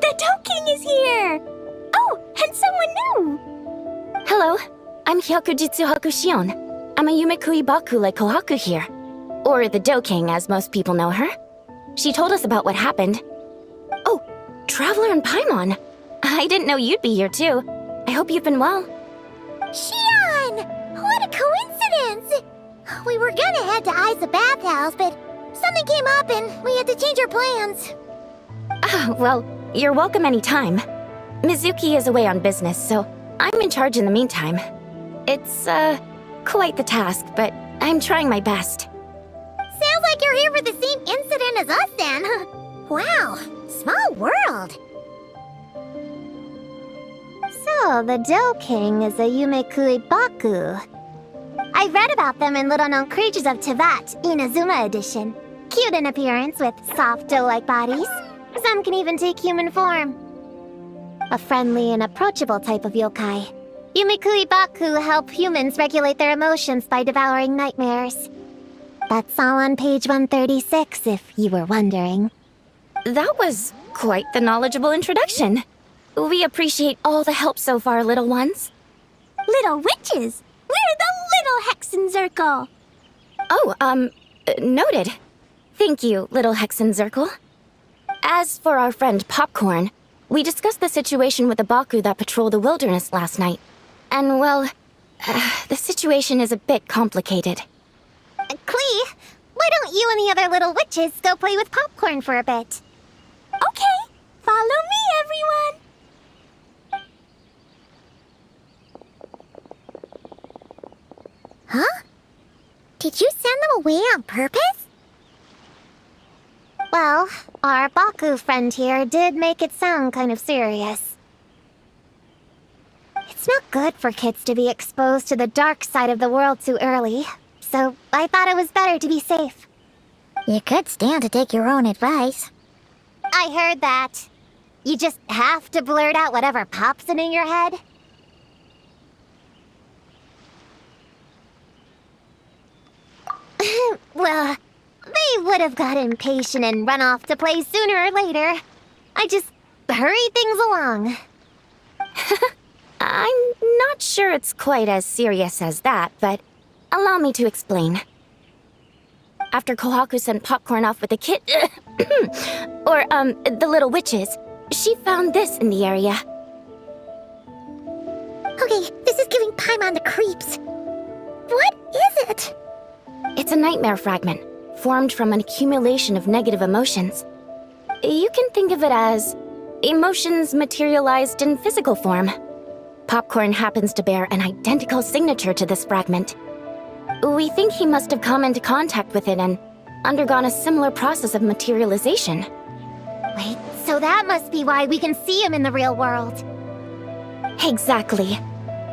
The Dough King is here! Oh, and someone new! Hello, I'm Hyokujitsu Hakushion. I'm a Yumekui Baku like Kohaku here. Or the Dough King, as most people know her. She told us about what happened. Oh, Traveler and Paimon. I didn't know you'd be here too. I hope you've been well. Shion! What a coincidence! We were gonna head to Isa Bathhouse, but something came up and we had to change our plans. Well, you're welcome anytime. Mizuki is away on business, so I'm in charge in the meantime. It's, quite the task, but I'm trying my best. Sounds like you're here for the same incident as us then. Wow, small world. So, the Dough King is a Yumekui Baku. I read about them in Little Known Creatures of Teyvat, Inazuma edition. Cute in appearance with soft dough-like bodies. Some can even take human form. A friendly and approachable type of yokai. Yumekui Baku help humans regulate their emotions by devouring nightmares. That's all on page 136, if you were wondering. That was quite the knowledgeable introduction. We appreciate all the help so far, little ones. Little witches! We're the Little Hexenzirkel! Oh, noted. Thank you, little Hexenzirkel. As for our friend Popcorn, we discussed the situation with the Baku that patrol the wilderness last night. And, well, the situation is a bit complicated. Klee, why don't you and the other little witches go play with Popcorn for a bit? Okay, follow me, everyone! Huh? Did you send them away on purpose? Well, our Baku friend here did make it sound kind of serious. It's not good for kids to be exposed to the dark side of the world too early, so I thought it was better to be safe. You could stand to take your own advice. I heard that. You just have to blurt out whatever pops in your head. Well, they would have got impatient and run off to play sooner or later. I just hurry things along. I'm not sure it's quite as serious as that, but allow me to explain. After Kohaku sent Popcorn off with the the little witches, she found this in the area. Okay, this is giving Paimon the creeps. What is it? It's a nightmare fragment, formed from an accumulation of negative emotions. You can think of it as emotions materialized in physical form. Popcorn happens to bear an identical signature to this fragment. We think he must have come into contact with it and undergone a similar process of materialization. Wait, so that must be why we can see him in the real world. Exactly.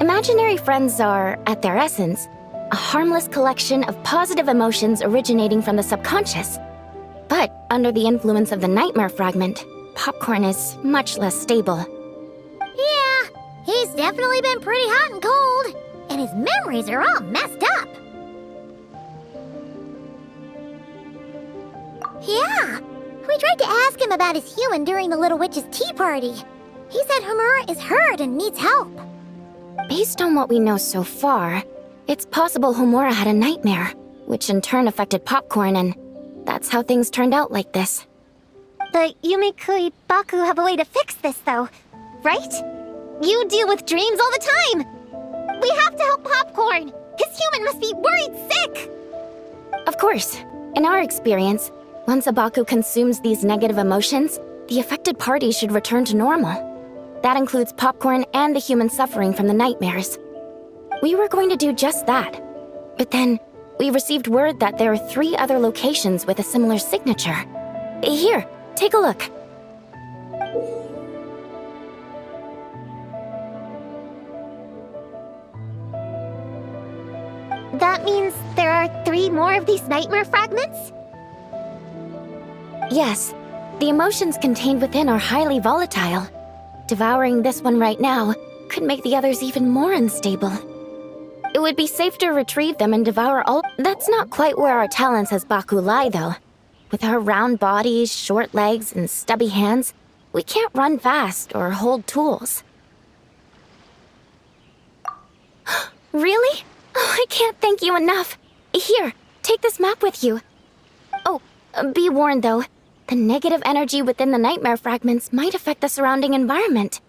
Imaginary friends are, at their essence, a harmless collection of positive emotions originating from the subconscious. But under the influence of the nightmare fragment, Popcorn is much less stable. Yeah, he's definitely been pretty hot and cold, and his memories are all messed up. Yeah, we tried to ask him about his human during the Little Witch's tea party. He said Homura is hurt and needs help. Based on what we know so far, it's possible Homura had a nightmare, which in turn affected Popcorn, and that's how things turned out like this. The Yumekui Baku have a way to fix this, though, right? You deal with dreams all the time! We have to help Popcorn! His human must be worried sick! Of course. In our experience, once a Baku consumes these negative emotions, the affected party should return to normal. That includes Popcorn and the human suffering from the nightmares. We were going to do just that. But then, we received word that there are 3 other locations with a similar signature. Here, take a look. That means there are 3 more of these nightmare fragments? Yes, the emotions contained within are highly volatile. Devouring this one right now could make the others even more unstable. It would be safe to retrieve them and devour all— That's not quite where our talents as Baku lie, though. With our round bodies, short legs, and stubby hands, We can't run fast or hold tools. Really? Oh, I can't thank you enough. Here, take this map with you. Oh, be warned though. The negative energy within the nightmare fragments might affect the surrounding environment.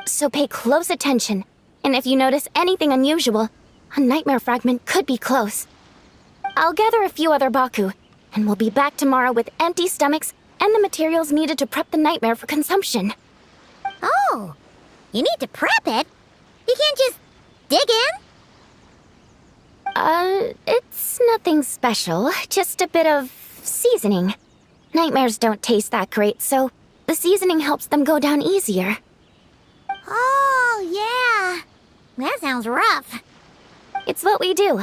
So pay close attention, and if you notice anything unusual, a nightmare fragment could be close. I'll gather a few other Baku, and we'll be back tomorrow with empty stomachs and the materials needed to prep the nightmare for consumption. Oh, you need to prep it? You can't just dig in? It's nothing special, just a bit of seasoning. Nightmares don't taste that great, so the seasoning helps them go down easier. Oh, yeah. That sounds rough. It's what we do.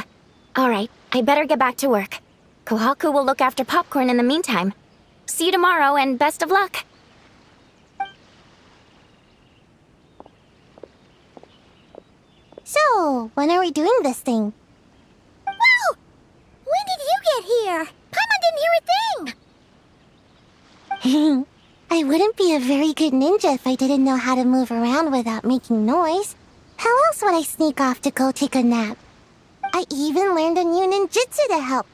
All right, I better get back to work. Kohaku will look after Popcorn in the meantime. See you tomorrow, and best of luck. So, when are we doing this thing? Whoa! When did you get here? Paimon didn't hear a thing! I wouldn't be a very good ninja if I didn't know how to move around without making noise. How else would I sneak off to go take a nap? I even learned a new ninjutsu to help.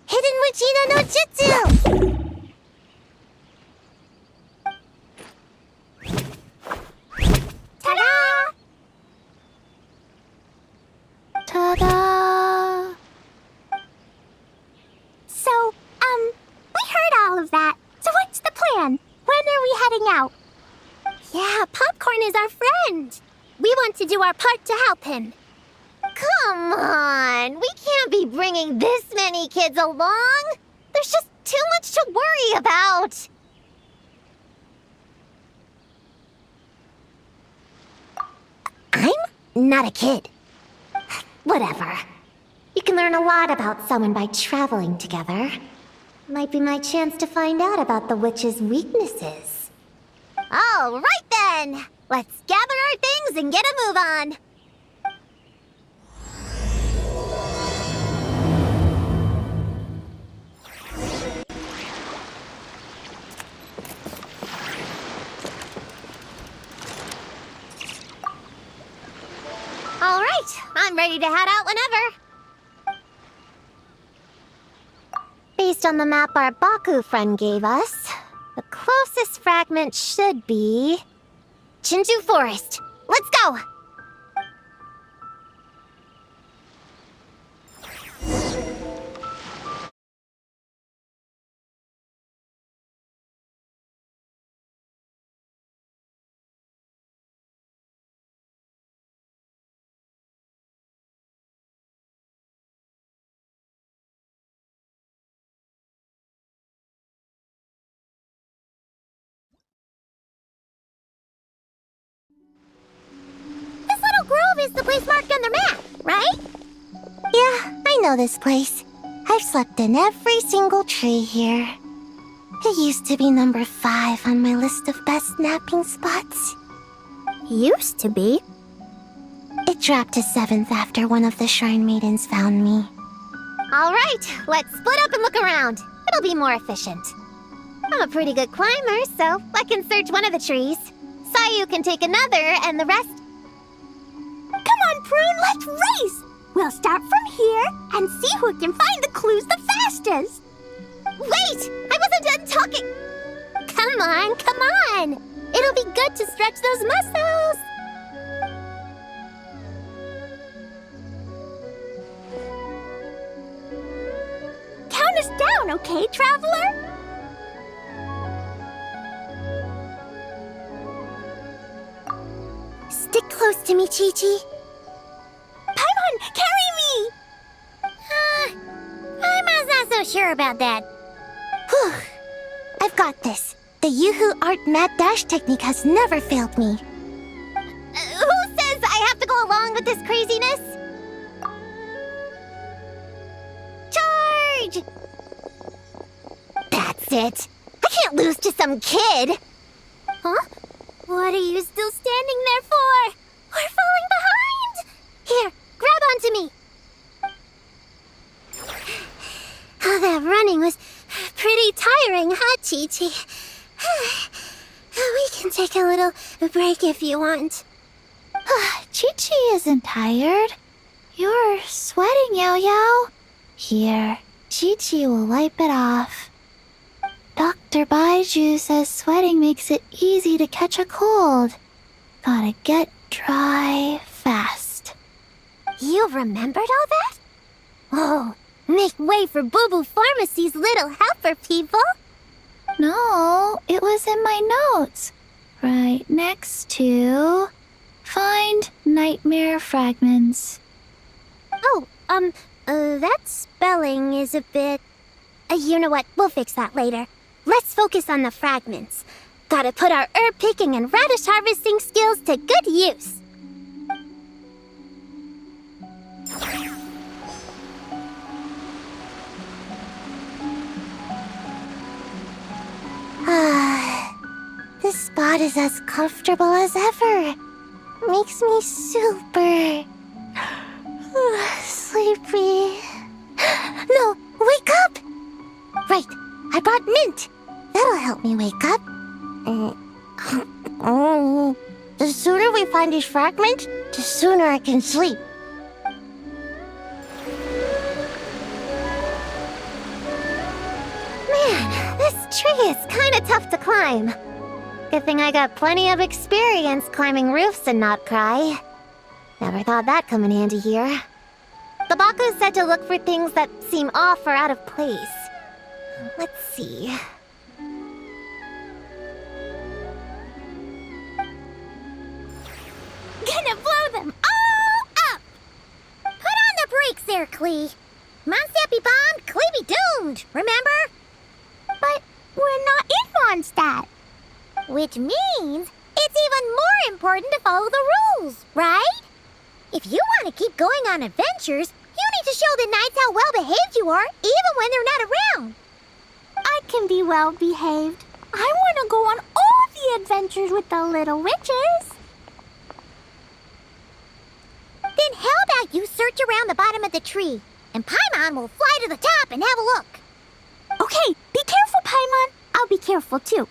Hidden Wujina no Jutsu! Ta-da! Ta-da! So, we heard all of that. So what's the plan? When are we heading out? Yeah, Popcorn is our friend. We want to do our part to help him. Come on, we can't be bringing this many kids along. There's just too much to worry about. I'm not a kid. Whatever. You can learn a lot about someone by traveling together. Might be my chance to find out about the witch's weaknesses. All right then! Let's gather our things and get a move on! All right, I'm ready to head out whenever. Based on the map our Baku friend gave us, the closest fragment should be Chinju Forest. Let's go! This little grove is the place marked on the map, right? Yeah, I know this place. I've slept in every single tree here. It used to be number 5 on my list of best napping spots. Used to be? It dropped to 7th after one of the Shrine Maidens found me. All right, let's split up and look around. It'll be more efficient. I'm a pretty good climber, so I can search one of the trees. Sayu can take another, and the rest... Come on, Prune, let's race! We'll start from here and see who can find the clues the fastest. Wait! I wasn't done talking! Come on, come on! It'll be good to stretch those muscles! Count us down, okay, traveler? Stick close to me, Chi-Chi. Paimon, carry me! Paimon's not so sure about that. Whew. I've got this. The Yoo-Hoo Art Mad Dash technique has never failed me. Who says I have to go along with this craziness? Charge! That's it. I can't lose to some kid. Huh? What are you still standing there for? We're falling behind! Here, grab onto me. Oh, that running was pretty tiring, huh, Chi-Chi? We can take a little break if you want. Chi-Chi isn't tired. You're sweating, Yo-Yo. Here, Chi-Chi will wipe it off. Dr. Baiju says sweating makes it easy to catch a cold. Gotta get dry fast. You remembered all that? Oh, make way for Boo Boo Pharmacy's little helper, people. No, it was in my notes. Right next to... Find nightmare fragments. Oh, that spelling is a bit... you know what? We'll fix that later. Let's focus on the fragments. Gotta put our herb picking and radish harvesting skills to good use. This spot is as comfortable as ever. Makes me super... sleepy. No, wake up! Right, I brought mint. That'll help me wake up. The sooner we find these fragments, the sooner I can sleep. Man, this tree is kind of tough to climb. Good thing I got plenty of experience climbing roofs and not cry. Never thought that'd come in handy here. The Baku said to look for things that seem off or out of place. Let's see. Gonna blow them all up! Put on the brakes there, Klee. Mondstadt be bombed, Klee be doomed, remember? But we're not in Mondstadt. Which means it's even more important to follow the rules, right? If you want to keep going on adventures, you need to show the knights how well-behaved you are, even when they're not around. I can be well-behaved. I want to go on all the adventures with the little witches. Then how about you search around the bottom of the tree, and Paimon will fly to the top and have a look. Okay, be careful, Paimon. I'll be careful, too.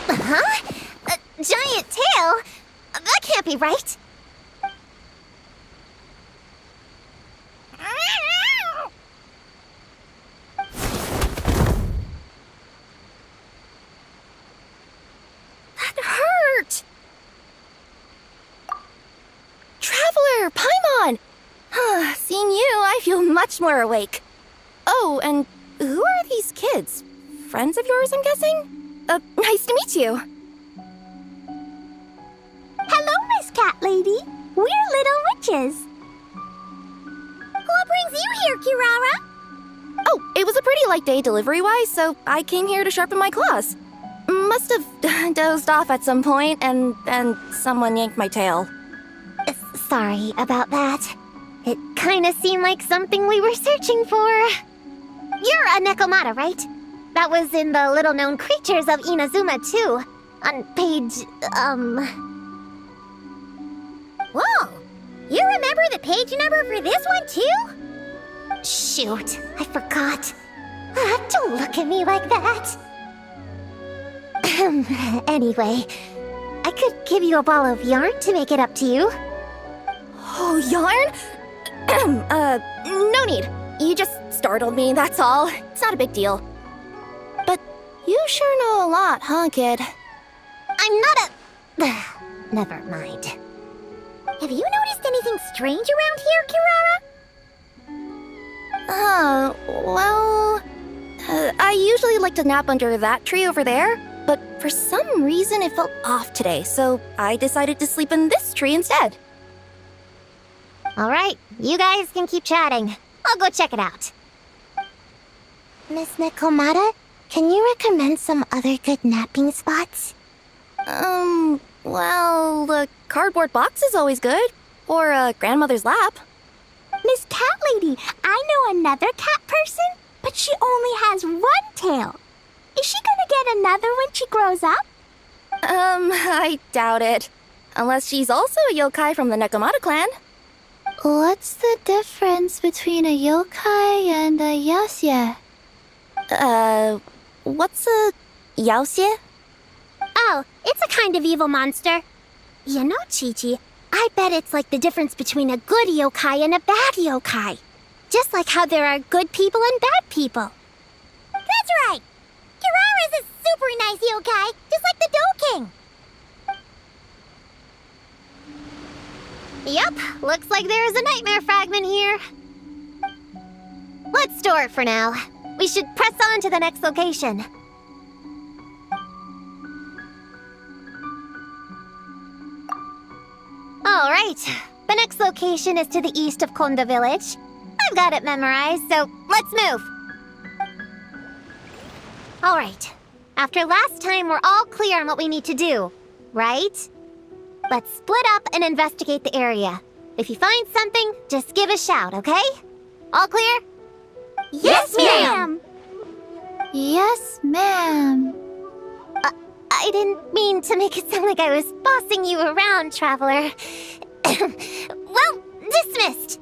Huh? A giant tail? That can't be right. That hurt! Traveler, Paimon! Seeing you, I feel much more awake. Oh, and who are these kids? Friends of yours, I'm guessing? Nice to meet you. Hello, Miss Cat Lady. We're little witches. What brings you here, Kirara? Oh, it was a pretty light day delivery-wise, so I came here to sharpen my claws. Must have dozed off at some point, and then someone yanked my tail. Sorry about that. It kinda seemed like something we were searching for. You're a Nekomata, right? That was in the little-known creatures of Inazuma, too. On page, Whoa! You remember the page number for this one, too? Shoot, I forgot. Don't look at me like that. Anyway, I could give you a ball of yarn to make it up to you. Oh, yarn? No need. You just startled me, that's all. It's not a big deal. But you sure know a lot, huh, kid? I'm not a... Never mind. Have you noticed anything strange around here, Kirara? Well... I usually like to nap under that tree over there, but for some reason it felt off today, so I decided to sleep in this tree instead. All right, you guys can keep chatting. I'll go check it out. Miss Nekomata, can you recommend some other good napping spots? Well, the cardboard box is always good. Or a grandmother's lap. Miss Cat Lady, I know another cat person, but she only has one tail. Is she gonna get another when she grows up? I doubt it. Unless she's also a yokai from the Nekomata clan. What's the difference between a yokai and a yaoxie? What's a yaoxie? Oh, it's a kind of evil monster. You know, Chi-Chi, I bet it's like the difference between a good yokai and a bad yokai. Just like how there are good people and bad people. That's right! Kirara's a super nice yokai, just like the Dough King. Yup, looks like there is a nightmare fragment here. Let's store it for now. We should press on to the next location. All right, the next location is to the east of Konda Village. I've got it memorized, so let's move. All right, after last time, we're all clear on what we need to do, right? Let's split up and investigate the area. If you find something, just give a shout, okay? All clear? Yes, ma'am! Yes, ma'am. I didn't mean to make it sound like I was bossing you around, traveler. Well, dismissed.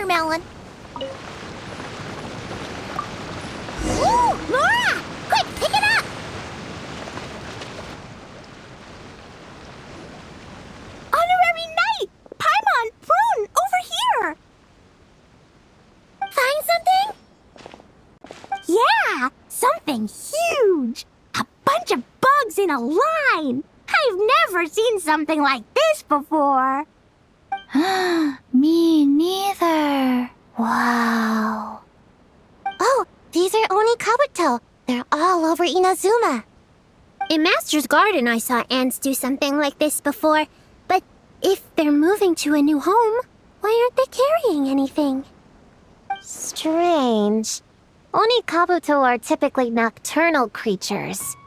Melon. Ooh, Laura! Quick, pick it up! Honorary Knight! Paimon, Prune, over here! Find something? Yeah, something huge! A bunch of bugs in a line! I've never seen something like this before! Me neither. Wow. Oh, these are Oni Kabuto. They're all over Inazuma. In Master's Garden, I saw ants do something like this before. But if they're moving to a new home, why aren't they carrying anything? Strange. Oni Kabuto are typically nocturnal creatures.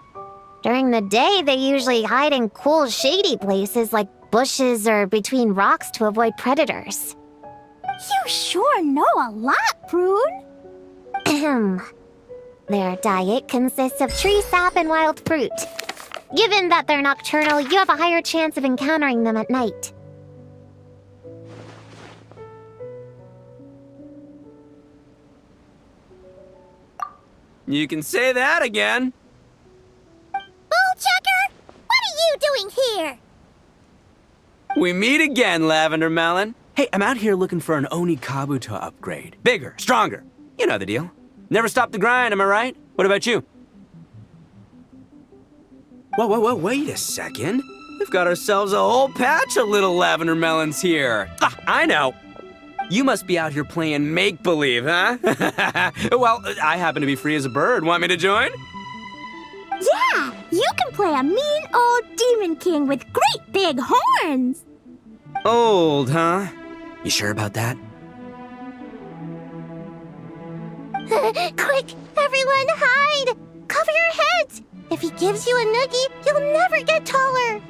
During the day, they usually hide in cool, shady places like bushes or between rocks to avoid predators. You sure know a lot, Prune. Ahem. Their diet consists of tree sap and wild fruit. Given that they're nocturnal, you have a higher chance of encountering them at night. You can say that again. Bullchucker! What are you doing here? We meet again, Lavender Melon. Hey, I'm out here looking for an Oni Kabuto upgrade. Bigger, stronger. You know the deal. Never stop the grind, am I right? What about you? Whoa, wait a second. We've got ourselves a whole patch of little Lavender Melons here. Ah, I know. You must be out here playing make-believe, huh? Well, I happen to be free as a bird. Want me to join? Yeah! You can play a mean old demon king with great big horns! Old, huh? You sure about that? Quick, everyone hide! Cover your heads! If he gives you a noogie, you'll never get taller!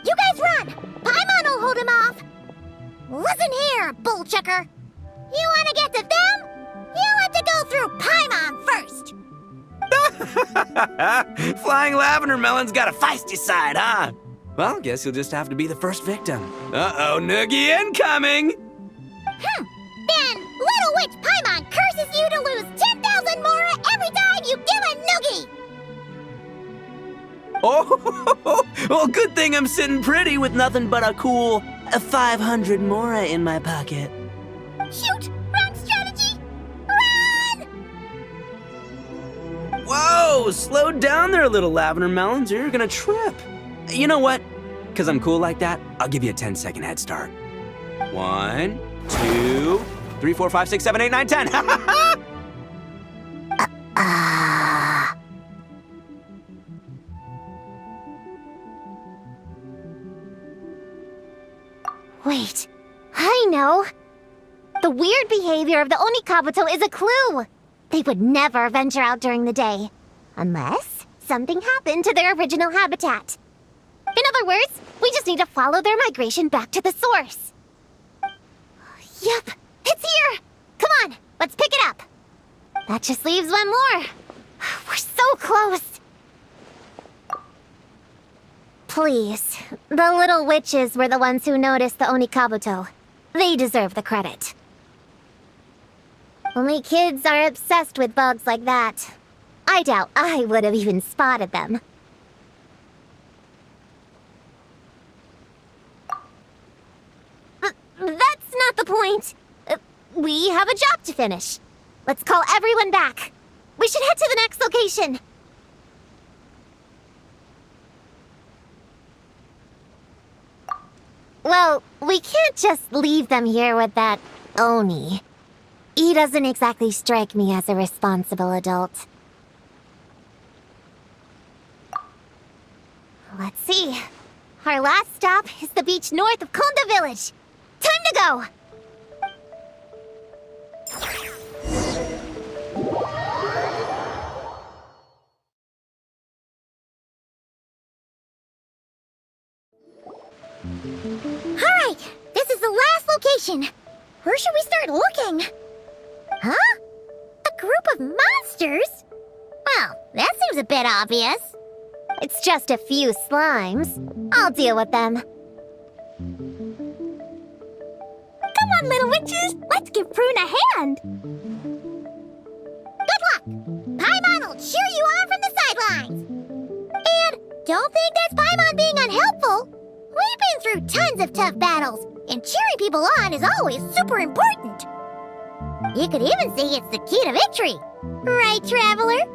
You guys run! Paimon will hold him off! Listen here, bullchucker! You want to get to them? You have to go through Paimon first! Flying Lavender Melon's got a feisty side, huh? Well, guess you'll just have to be the first victim. Uh-oh, noogie incoming! Then, Little Witch Paimon curses you to lose 10,000 mora every time you give a noogie! Oh, well, good thing I'm sitting pretty with nothing but a cool 500 mora in my pocket. Shoot! Wrong strategy! Run! Whoa, slow down there, little Lavender Melons, or you're gonna trip. You know what? Because I'm cool like that, I'll give you a 10-second head start. 1, 2, 3, 4, 5, 6, 7, 8, 9, 10. Wait, I know. The weird behavior of the Onikabuto is a clue. They would never venture out during the day, unless something happened to their original habitat. In other words, we just need to follow their migration back to the source. Yup, it's here! Come on, let's pick it up. That just leaves one more. We're so close. Please, the little witches were the ones who noticed the Onikabuto. They deserve the credit. Only kids are obsessed with bugs like that. I doubt I would have even spotted them. That's not the point. We have a job to finish. Let's call everyone back. We should head to the next location. Well, we can't just leave them here with that Oni. He doesn't exactly strike me as a responsible adult. Let's see. Our last stop is the beach north of Konda Village. Time to go! Alright, this is the last location. Where should we start looking? Huh? A group of monsters? Well, that seems a bit obvious. It's just a few slimes. I'll deal with them. Come on, little witches! Let's give Prune a hand! Good luck! Paimon will cheer you on from the sidelines! And don't think that's Paimon being unhelpful! We've been through tons of tough battles, and cheering people on is always super important! You could even say it's the key to victory! Right, Traveler?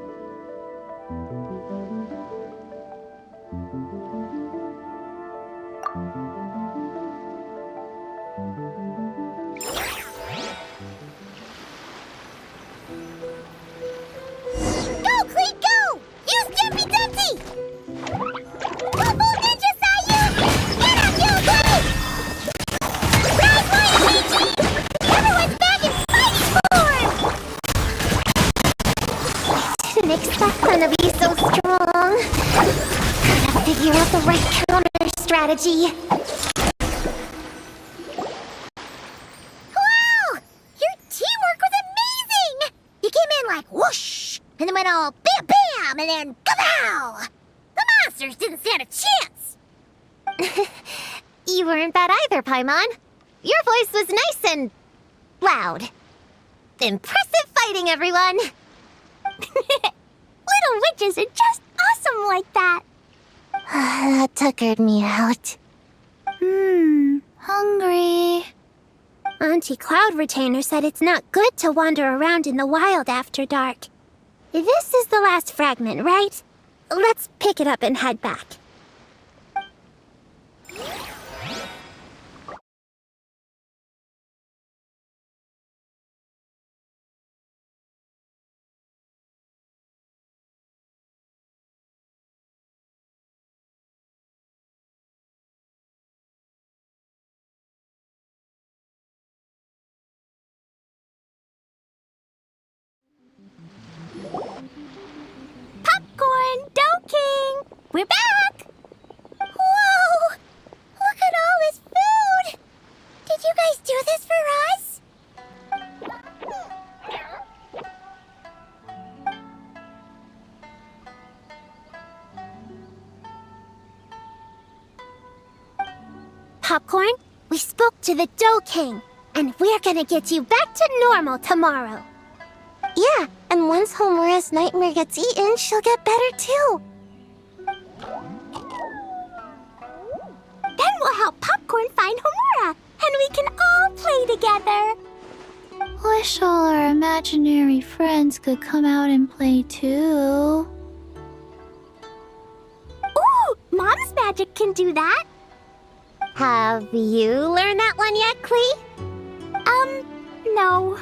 Strategy. Wow! Your teamwork was amazing! You came in like whoosh, and then went all bam bam, and then kapow! The monsters didn't stand a chance! You weren't that either, Paimon. Your voice was nice and loud. Impressive fighting, everyone! Little witches are just awesome like that! That tuckered me out. Hungry. Auntie Cloud Retainer said it's not good to wander around in the wild after dark. This is the last fragment, right? Let's pick it up and head back. We're back! Whoa! Look at all this food! Did you guys do this for us? Popcorn, we spoke to the Dough King, and we're gonna get you back to normal tomorrow. Yeah, and once Homura's nightmare gets eaten, she'll get better too. Then we'll help Popcorn find Homura, and we can all play together. Wish all our imaginary friends could come out and play too. Ooh, Mom's magic can do that. Have you learned that one yet, Klee? No.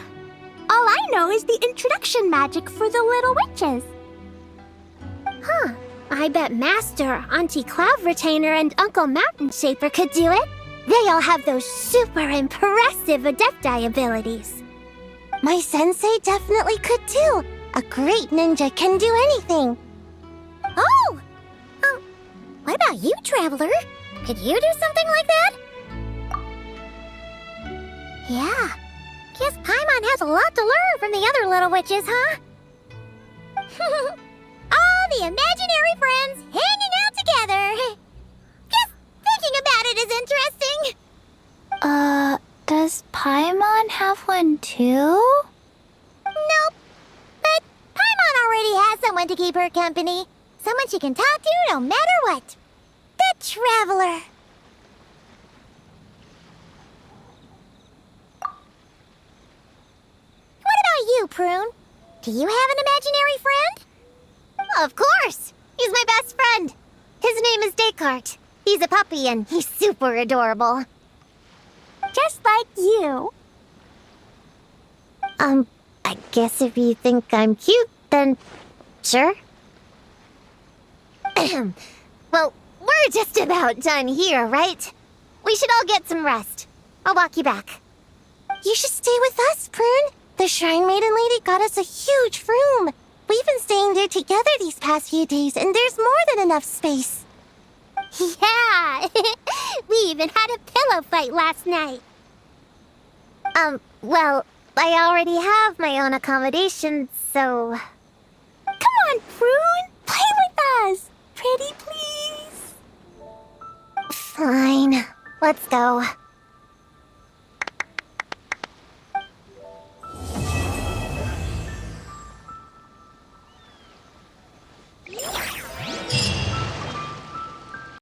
All I know is the introduction magic for the little witches. Huh. I bet Master, Auntie Cloud Retainer, and Uncle Mountain Shaper could do it. They all have those super impressive Adepti abilities. My sensei definitely could too. A great ninja can do anything. Oh! What about you, Traveler? Could you do something like that? Yeah. Guess Paimon has a lot to learn from the other little witches, huh? All the imaginary friends hanging out together. Just thinking about it is interesting. Does Paimon have one too? Nope. But Paimon already has someone to keep her company. Someone she can talk to no matter what. The Traveler. What about you, Prune? Do you have an imaginary friend? Of course! He's my best friend. His name is Descartes. He's a puppy and he's super adorable. Just like you. I guess if you think I'm cute, then sure. Well, we're just about done here, right? We should all get some rest. I'll walk you back. You should stay with us, Prune. The Shrine Maiden Lady got us a huge room. We've been staying there together these past few days, and there's more than enough space. Yeah! We even had a pillow fight last night. Well, I already have my own accommodation, so... Come on, Prune! Play with us! Pretty please? Fine. Let's go.